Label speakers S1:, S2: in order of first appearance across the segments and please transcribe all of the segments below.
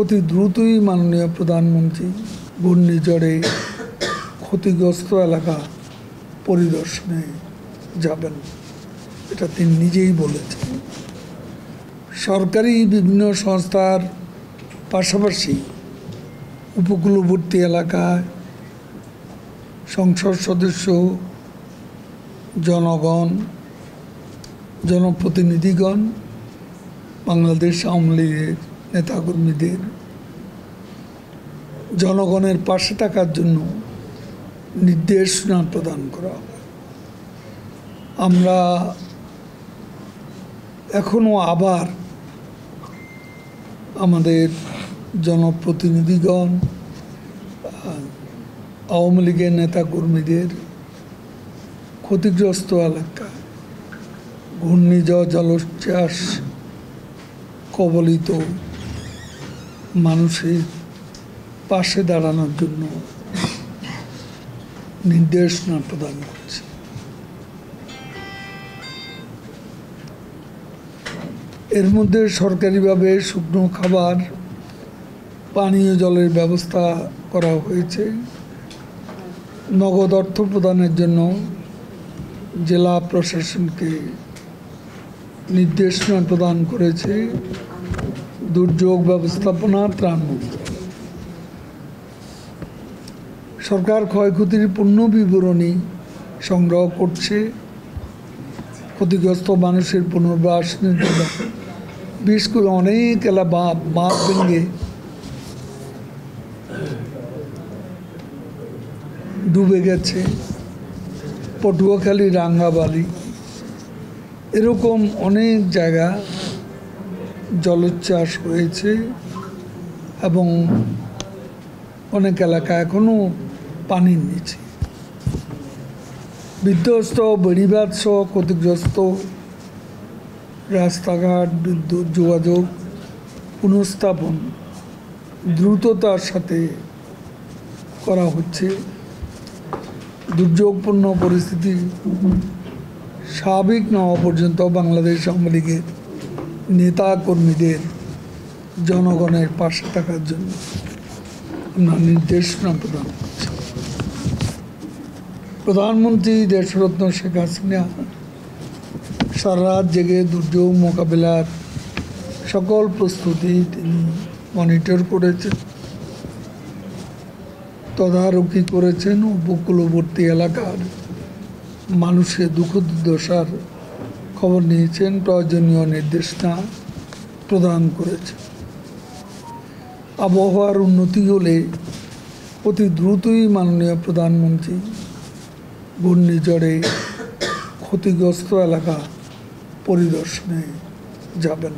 S1: অতি দ্রুতই মাননীয় প্রধানমন্ত্রী ঘূর্ণিঝড়ে ক্ষতিগ্রস্ত এলাকা পরিদর্শনে যাবেন, এটা তিনি নিজেই বলেছেন। সরকারি বিভিন্ন সংস্থার পাশাপাশি উপকূলবর্তী এলাকায় সংসদ সদস্য, জনগণ, জনপ্রতিনিধিগণ, বাংলাদেশ আওয়ামী লীগের নেতাকর্মীদের জনগণের পাশে থাকার জন্য নির্দেশনা প্রদান করা হবে। আমরা এখনও আবার আমাদের জনপ্রতিনিধিগণ, আওয়ামী লীগের নেতাকর্মীদের ক্ষতিগ্রস্ত এলাকায় ঘূর্ণিঝড় জলোচ্ছ্বাস কবলিত মানুষের পাশে দাঁড়ানোর জন্য নির্দেশনা প্রদান করছি। এর মধ্যে সরকারিভাবে শুকনো খাবার, পানীয় জলের ব্যবস্থা করা হয়েছে। নগদ অর্থ প্রদানের জন্য জেলা প্রশাসনকে নির্দেশনা প্রদান করেছে দুর্যোগ ব্যবস্থাপনা ত্রাণ মন্ত্রণালয়। সরকার ক্ষয়ক্ষতির পূর্ণ বিবরণী সংগ্রহ করছে। ক্ষতিগ্রস্ত মানুষের পুনর্বাসনের জন্য বিশেষ করে অনেক বাঁধ ভেঙে ডুবে গেছে, পটুয়াখালী, রাঙ্গাবালি, এরকম অনেক জায়গা জলোচ্ছ্বাস হয়েছে এবং অনেক এলাকা এখনও পানির নিচে। বিধ্বস্ত বেড়িবাঁধ সহ ক্ষতিগ্রস্ত রাস্তাঘাট, বিদ্যুৎ, যোগাযোগ পুনঃস্থাপন দ্রুততার সাথে করা হচ্ছে। দুর্যোগপূর্ণ পরিস্থিতি স্বাভাবিক না হওয়া পর্যন্ত বাংলাদেশ আওয়ামী লীগের নেতা কর্মীদের জনগণের পাশে থাকার জন্য আমরা নির্দেশনা প্রদান করছি। প্রধানমন্ত্রী দেশরত্ন শেখ হাসিনা সারা রাত জেগে দুর্যোগ মোকাবিলার সকল প্রস্তুতি তিনি মনিটর করেছেন, তদারকি করেছেন। উপকূলবর্তী এলাকার মানুষের দুঃখ দুর্দশার খবর নিয়েছেন, প্রয়োজনীয় নির্দেশনা প্রদান করেছেন। আবহাওয়ার উন্নতি হলে অতি দ্রুতই মাননীয় প্রধানমন্ত্রী ঘূর্ণিঝড়ে ক্ষতিগ্রস্ত এলাকা পরিদর্শনে যাবেন,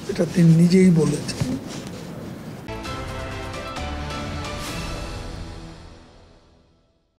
S1: এটা তিনি নিজেই বলেছেন।